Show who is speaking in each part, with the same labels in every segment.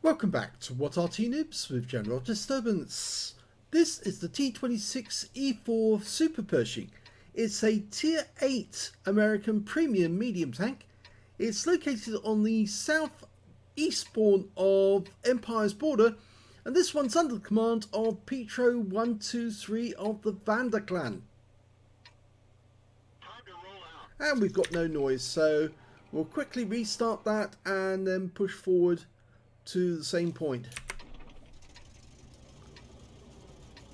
Speaker 1: Welcome back to What Arty Noobs with General Disturbance. This is the T26E4 SuperPershing. It's a Tier 8 American premium medium tank. It's located on the southeastbourne of Empire's border, and this one's under the command of pitro123 of the VANDA clan. And we've got no noise, so we'll quickly restart that and then push forward to the same point.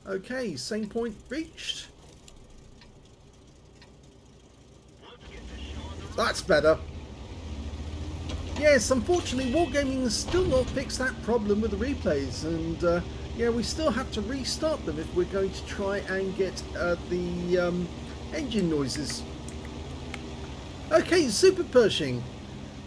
Speaker 1: Okay, same point reached. That's better. Yes, unfortunately Wargaming has still not fixed that problem with the replays, and yeah, we still have to restart them if we're going to try and get the engine noises. Okay, SuperPershing.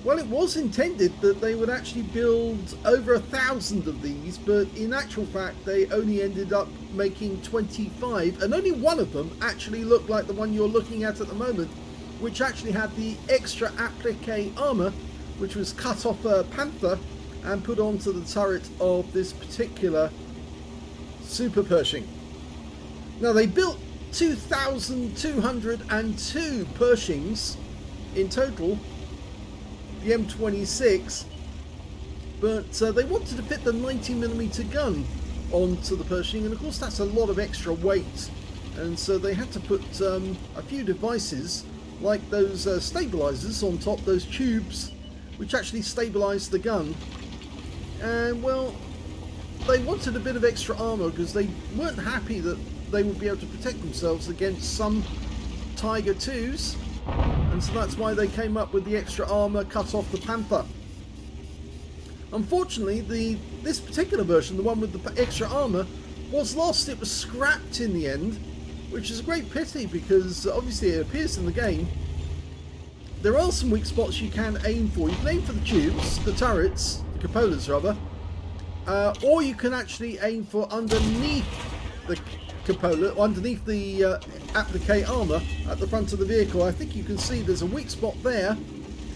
Speaker 1: Well, it was intended that they would actually build over 1,000 of these, but in actual fact they only ended up making 25, and only one of them actually looked like the one you're looking at the moment, which actually had the extra applique armour, which was cut off a Panther and put onto the turret of this particular SuperPershing. Now, they built 2,202 Pershings in total, the M26, but they wanted to fit the 90mm gun onto the Pershing, and of course that's a lot of extra weight, and so they had to put a few devices like those stabilizers on top, those tubes which actually stabilize the gun. And well, they wanted a bit of extra armor because they weren't happy that they would be able to protect themselves against some Tiger 2s, and so that's why they came up with the extra armor cut off the Panther. Unfortunately, this particular version, the one with the extra armor, was lost. It was scrapped in the end, which is a great pity because obviously it appears in the game. There are some weak spots you can aim for. You can aim for the tubes, the turrets, the cupolas rather, or you can actually aim for underneath the cupola, underneath the applique armour at the front of the vehicle. I think you can see there's a weak spot there,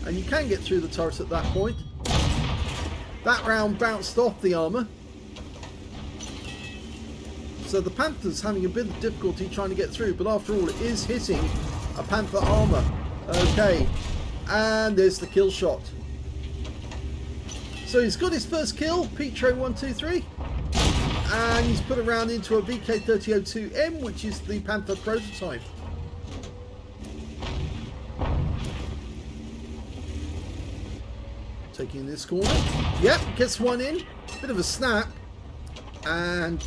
Speaker 1: and you can get through the turret at that point. That round bounced off the armour, so the Panther's having a bit of difficulty trying to get through, but after all it is hitting a Panther armour. Okay, and there's the kill shot. So he's got his first kill, pitro123. And he's put a round into a VK3002M, which is the Panther prototype. Taking this corner. Yep, gets one in. Bit of a snap. And,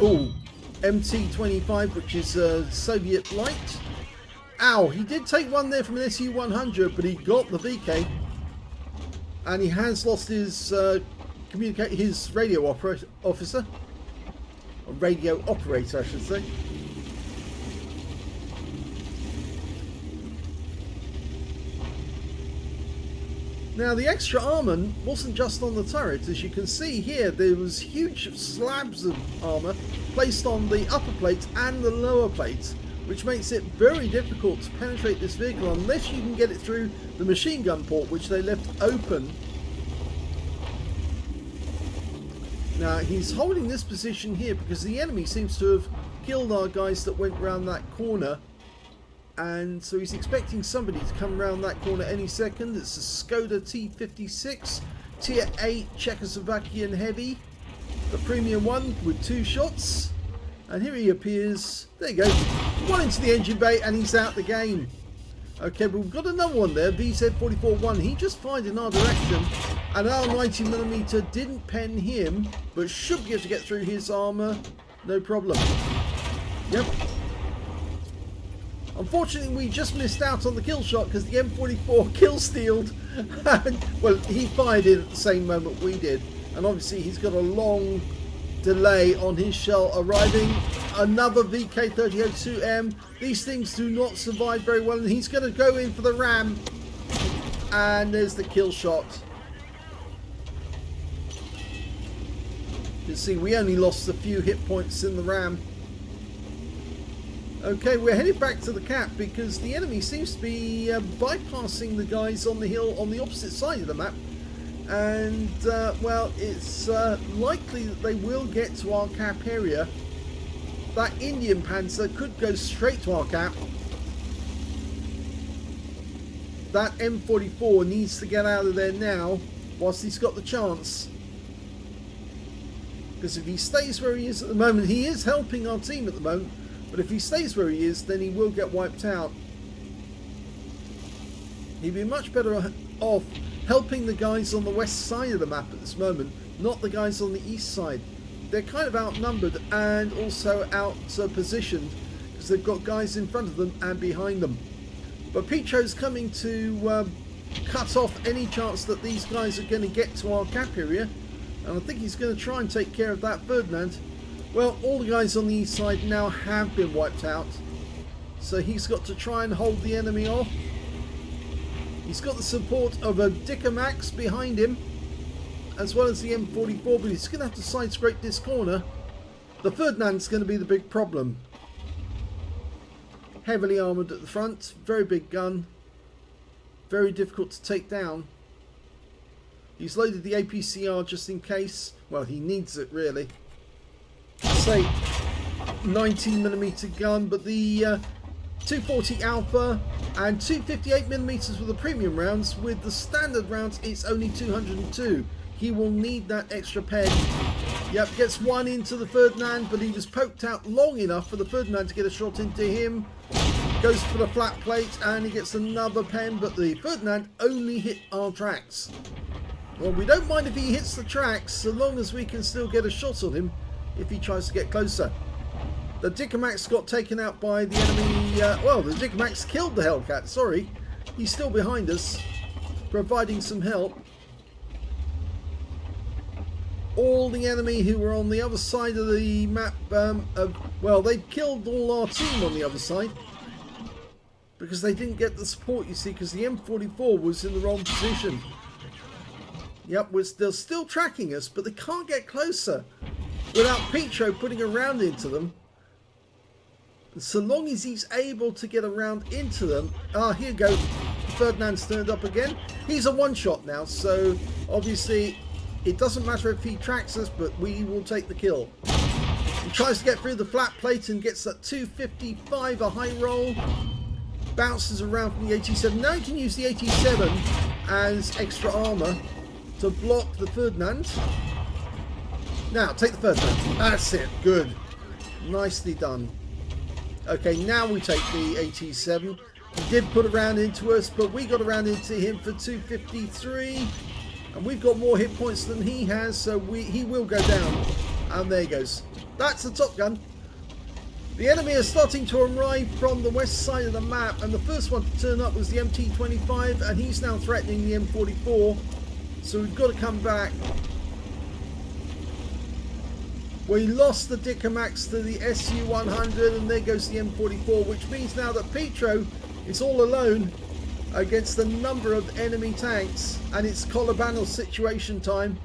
Speaker 1: oh, MT25, which is Soviet light. Ow, he did take one there from an SU-100, but he got the VK. And he has lost his his radio officer, or radio operator I should say. Now the extra armour wasn't just on the turret. As you can see here, there was huge slabs of armour placed on the upper plates and the lower plates, which makes it very difficult to penetrate this vehicle unless you can get it through the machine gun port, which they left open. Now he's holding this position here because the enemy seems to have killed our guys that went round that corner, and so he's expecting somebody to come around that corner any second. It's a Skoda T56 Tier 8 Czechoslovakian heavy, the premium one with 2 shots, and here he appears. There you go, one into the engine bay and he's out the game. Okay, but we've got another one there, VZ44-1. He just fired in our direction, and our 90mm didn't pen him, but should be able to get through his armour, no problem. Yep. Unfortunately, we just missed out on the kill shot because the M44 kill-stealed. Well, he fired in at the same moment we did, and obviously he's got a long delay on his shell arriving. Another VK3002M. These things do not survive very well, and he's going to go in for the RAM, and there's the kill shot. You can see we only lost a few hit points in the RAM. Okay, we're headed back to the cap because the enemy seems to be bypassing the guys on the hill on the opposite side of the map, and well, it's likely that they will get to our cap area. That Indian Panzer could go straight to our cap. That M44 needs to get out of there now whilst he's got the chance, because if he stays where he is at the moment, he is helping our team at the moment, but if he stays where he is, then he will get wiped out. He'd be much better off helping the guys on the west side of the map at this moment, not the guys on the east side. They're kind of outnumbered and also out positioned, because they've got guys in front of them and behind them. But Pitro's coming to cut off any chance that these guys are going to get to our cap area, and I think he's going to try and take care of that Ferdinand. Well, all the guys on the east side now have been wiped out, so he's got to try and hold the enemy off. He's got the support of a Dickermax behind him, as well as the M44, but he's going to have to side scrape this corner. The Ferdinand's going to be the big problem. Heavily armoured at the front, very big gun, very difficult to take down. He's loaded the APCR just in case. Well, he needs it really. Say 19mm gun, but the 240 Alpha and 258mm with the premium rounds. With the standard rounds, it's only 202. He will need that extra pen. Yep, gets one into the Ferdinand, but he was poked out long enough for the Ferdinand to get a shot into him. Goes for the flat plate and he gets another pen, but the Ferdinand only hit our tracks. Well, we don't mind if he hits the tracks, so long as we can still get a shot on him if he tries to get closer. The Dickermax got taken out by the enemy. Well, the Dickermax killed the Hellcat, sorry. He's still behind us, providing some help. All the enemy who were on the other side of the map, well, they killed all our team on the other side, because they didn't get the support, you see, because the M44 was in the wrong position. Yep, they're still tracking us, but they can't get closer without Pitro putting a round into them. And so long as he's able to get a round into them... Ah, here you go. Ferdinand's turned up again. He's a one-shot now, so obviously it doesn't matter if he tracks us, but we will take the kill. He tries to get through the flat plate and gets that 255, a high roll. Bounces around from the 87. Now he can use the 87 as extra armour to block the Ferdinand. Now, take the Ferdinand. That's it. Good. Nicely done. Okay, now we take the 87. He did put a round into us, but we got a round into him for 253. And we've got more hit points than he has, so he will go down. And there he goes. That's the Top Gun. The enemy is starting to arrive from the west side of the map, and the first one to turn up was the MT25, and he's now threatening the M44. So we've got to come back. We lost the Dickermax to the SU-100, and there goes the M44, which means now that Pitro is all alone against a number of enemy tanks, and it's Colabano situation time.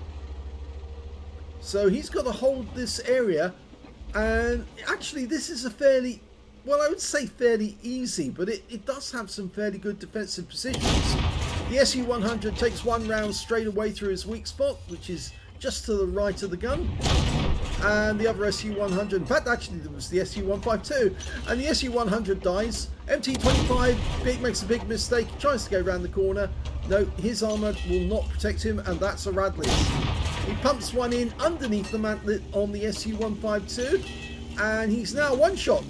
Speaker 1: So he's got to hold this area, and actually this is a fairly, well, I would say fairly easy, but it does have some fairly good defensive positions. The SU-100 takes one round straight away through his weak spot, which is just to the right of the gun. And the other SU-100, in fact actually there was the SU-152, and the SU-100 dies. MT-25 makes a big mistake, he tries to go around the corner. No, his armour will not protect him, and that's a Radley. He pumps one in underneath the mantlet on the SU-152, and he's now one shot.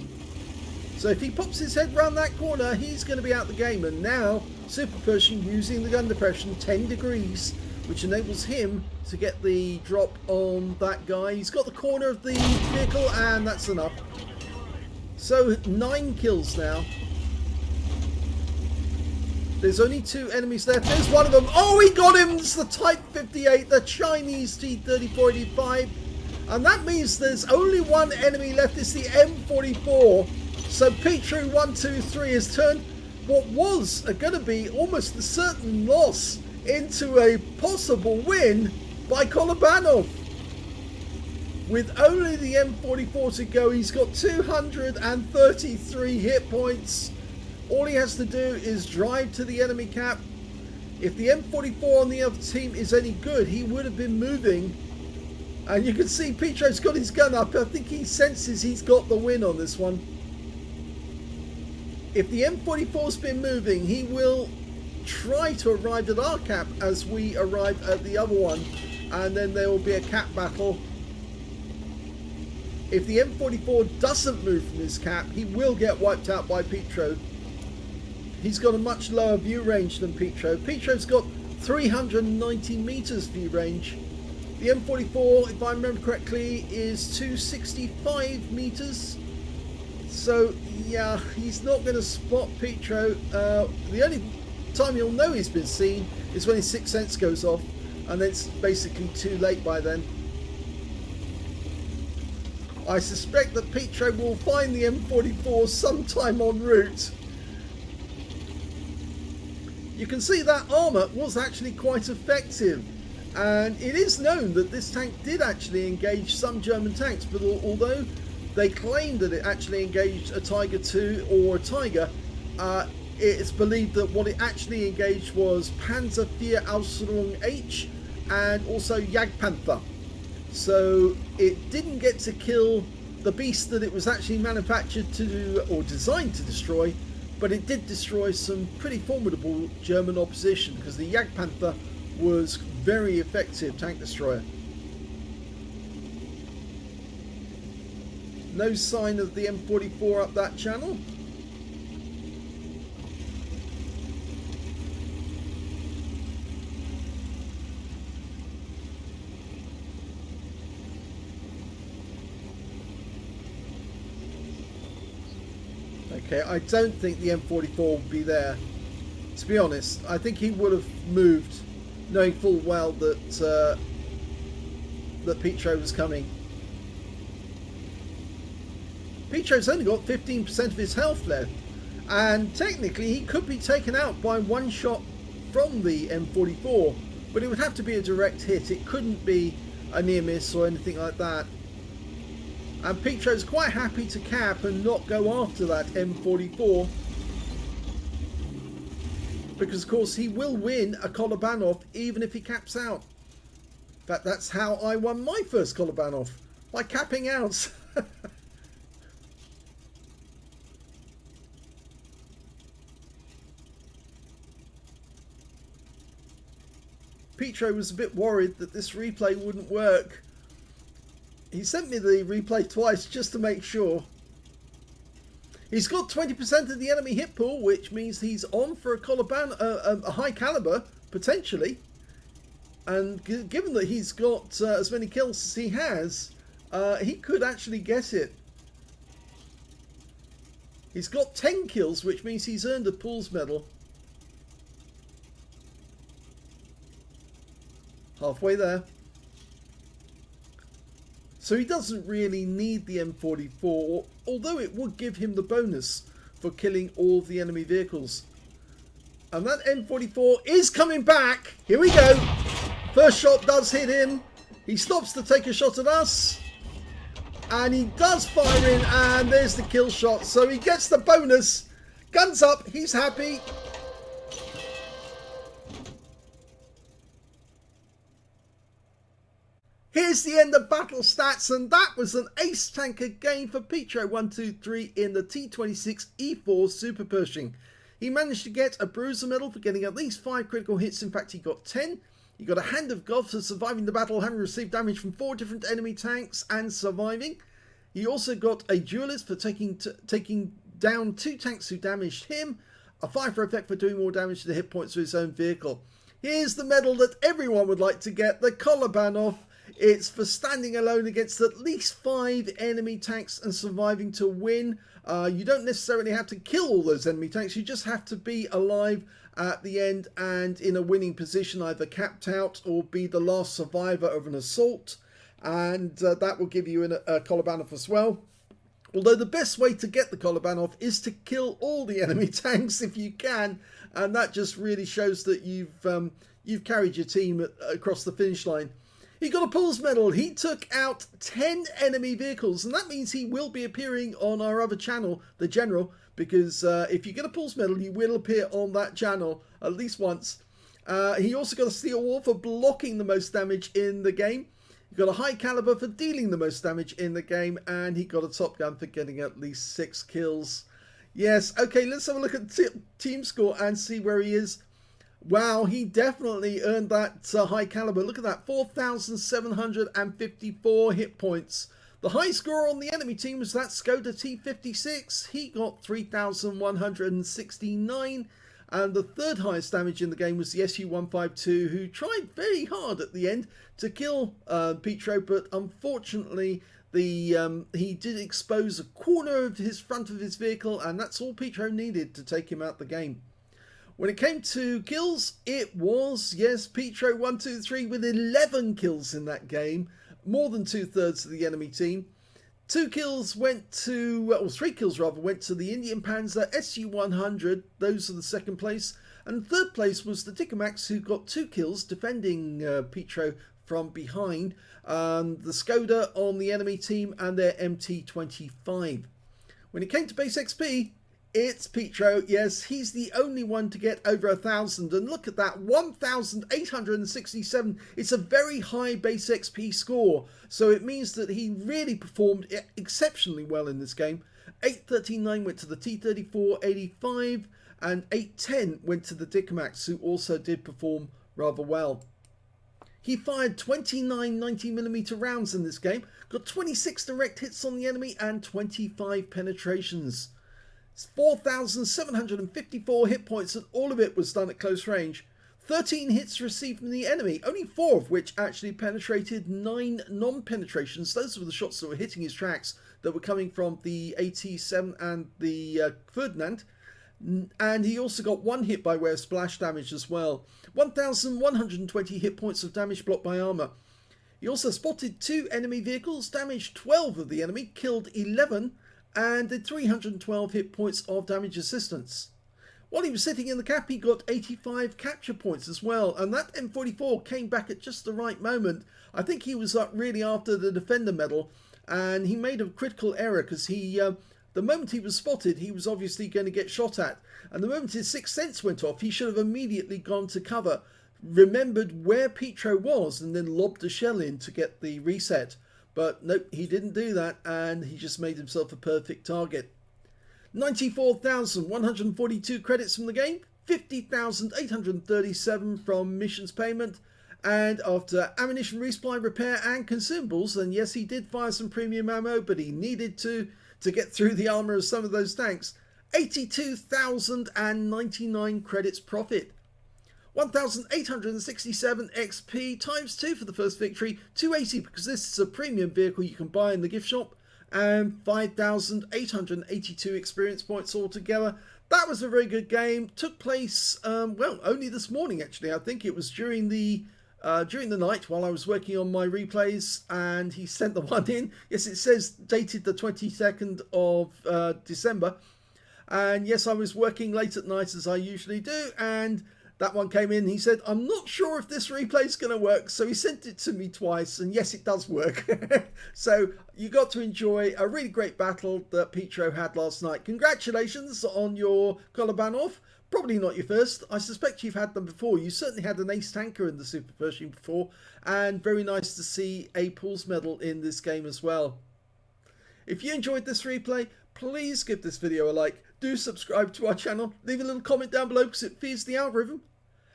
Speaker 1: So if he pops his head round that corner, he's going to be out the game. And now SuperPershing using the gun depression 10 degrees, which enables him to get the drop on that guy. He's got the corner of the vehicle, and that's enough. So 9 kills now. There's only 2 enemies left. There's one of them. Oh, he got him! It's the Type 58, the Chinese T3485. And that means there's only one enemy left. It's the M44. So pitro123 has turned what was going to be almost a certain loss into a possible win by Kolobanov. With only the M44 to go, he's got 233 hit points. All he has to do is drive to the enemy cap, If the M44 on the other team is any good, he would have been moving. And you can see Pitro's got his gun up. I think he senses he's got the win on this one. If the M44's been moving, he will try to arrive at our cap as we arrive at the other one. And then there will be a cap battle. If the M44 doesn't move from his cap, he will get wiped out by Pitro. He's got a much lower view range than Pitro. Pitro's got 390 meters view range. The M44, if I remember correctly, is 265 meters. So yeah, he's not going to spot Pitro. The only time you'll know he's been seen is when his sixth sense goes off, and it's basically too late by then. I suspect that Pitro will find the M44 sometime en route. You can see that armour was actually quite effective, and it is known that this tank did actually engage some German tanks, but although they claimed that it actually engaged a Tiger II or a Tiger, it's believed that what it actually engaged was Panzer IV Ausrung H and also Jagdpanther. So it didn't get to kill the beast that it was actually manufactured to do, or designed to destroy, but it did destroy some pretty formidable German opposition, because the Jagdpanther was very effective tank destroyer. No sign of the M44 up that channel. Okay, I don't think the M44 will be there. To be honest, I think he would have moved, knowing full well that that Pitro was coming. Pitro's only got 15% of his health left, and technically he could be taken out by one shot from the M44, but it would have to be a direct hit. It couldn't be a near miss or anything like that. And Pitro's quite happy to cap and not go after that M44, because of course he will win a Kolobanov even if he caps out. In fact, that's how I won my first Kolobanov, by capping out. Pitro was a bit worried that this replay wouldn't work. He sent me the replay twice just to make sure. He's got 20% of the enemy hit pool, which means he's on for a high caliber, potentially. And given that he's got as many kills as he has, he could actually get it. He's got 10 kills, which means he's earned a Pools medal. Halfway there. So he doesn't really need the M44, although it would give him the bonus for killing all of the enemy vehicles. And that M44 is coming back. Here we go. First shot does hit him. He stops to take a shot at us. And he does fire in, and there's the kill shot. So he gets the bonus. Guns up. He's happy. Here's the end of battle stats, and that was an ace tanker game for pitro123 in the T26E4 SuperPershing. He managed to get a bruiser medal for getting at least 5 critical hits. In fact, he got 10. He got a hand of God for surviving the battle, having received damage from 4 different enemy tanks and surviving. He also got a duelist for taking down 2 tanks who damaged him. A 5 for effect for doing more damage to the hit points of his own vehicle. Here's the medal that everyone would like to get, the Kolobanov. It's for standing alone against at least 5 enemy tanks and surviving to win. You don't necessarily have to kill all those enemy tanks. You just have to be alive at the end and in a winning position, either capped out or be the last survivor of an assault. And that will give you a Kolobanov as well. Although the best way to get the Kolobanov is to kill all the enemy tanks if you can. And that just really shows that you've carried your team across the finish line. He got a Pools medal. He took out 10 enemy vehicles, and that means he will be appearing on our other channel, the General, because if you get a Pools medal, you will appear on that channel at least once. He also got a steel wall for blocking the most damage in the game. He got a high caliber for dealing the most damage in the game, and he got a top gun for getting at least 6 kills. Yes, okay, let's have a look at team score and see where he is. Wow, he definitely earned that high caliber. Look at that, 4,754 hit points. The high score on the enemy team was that Skoda T26. He got 3,169. And the third highest damage in the game was the SU-152, who tried very hard at the end to kill Pitro, but unfortunately he did expose a corner of his front of his vehicle, and that's all Pitro needed to take him out the game. When it came to kills, it was, yes, pitro123 with 11 kills in that game, more than 2/3 of the enemy team. 2 kills went to, or 3 kills rather, went to the Indian Panzer SU-100, those are the second place. And third place was the Dickomax, who got 2 kills defending Pitro from behind. The Skoda on the enemy team and their MT25. When it came to base XP, it's Pitro. Yes, he's the only one to get over 1,000. And look at that, 1,867. It's a very high base XP score. So it means that he really performed exceptionally well in this game. 839 went to the T3485 and 810 went to the Dickomax, who also did perform rather well. He fired 29 90mm rounds in this game, got 26 direct hits on the enemy and 25 penetrations. 4,754 hit points, and all of it was done at close range. 13 hits received from the enemy, only 4 of which actually penetrated, 9 non-penetrations. Those were the shots that were hitting his tracks that were coming from the AT7 and the Ferdinand. And he also got 1 hit by way of splash damage as well. 1,120 hit points of damage blocked by armor. He also spotted 2 enemy vehicles, damaged 12 of the enemy, killed 11, and did 312 hit points of damage assistance. While he was sitting in the cap, he got 85 capture points as well, and that M44 came back at just the right moment. I think he was really after the Defender medal, and he made a critical error because the moment he was spotted, he was obviously going to get shot at, and the moment his sixth sense went off, he should have immediately gone to cover, remembered where Pitro was, and then lobbed a shell in to get the reset. But nope, he didn't do that, and he just made himself a perfect target. 94,142 credits from the game, 50,837 from missions payment, and after ammunition resupply, repair and consumables, and yes, he did fire some premium ammo, but he needed to get through the armor of some of those tanks, 82,099 credits profit. 1,867 XP times 2 for the first victory, 280 because this is a premium vehicle you can buy in the gift shop, and 5,882 experience points altogether. That was a very good game. Took place, well, only this morning actually. I think it was during the night while I was working on my replays, and he sent the one in. Yes, it says dated the 22nd of December, and yes, I was working late at night as I usually do, and that one came in. He said, I'm not sure if this replay is going to work. So he sent it to me twice. And yes, it does work. So you got to enjoy a really great battle that Pitro had last night. Congratulations on your Kolobanov. Probably not your first. I suspect you've had them before. You certainly had an ace tanker in the SuperPershing before. And very nice to see a Pools medal in this game as well. If you enjoyed this replay, please give this video a like. Do subscribe to our channel. Leave a little comment down below because it feeds the algorithm.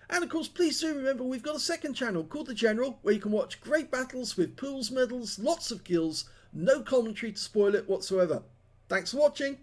Speaker 1: And of course, please do remember we've got a second channel called The General, where you can watch great battles with Pools medals, lots of kills, no commentary to spoil it whatsoever. Thanks for watching.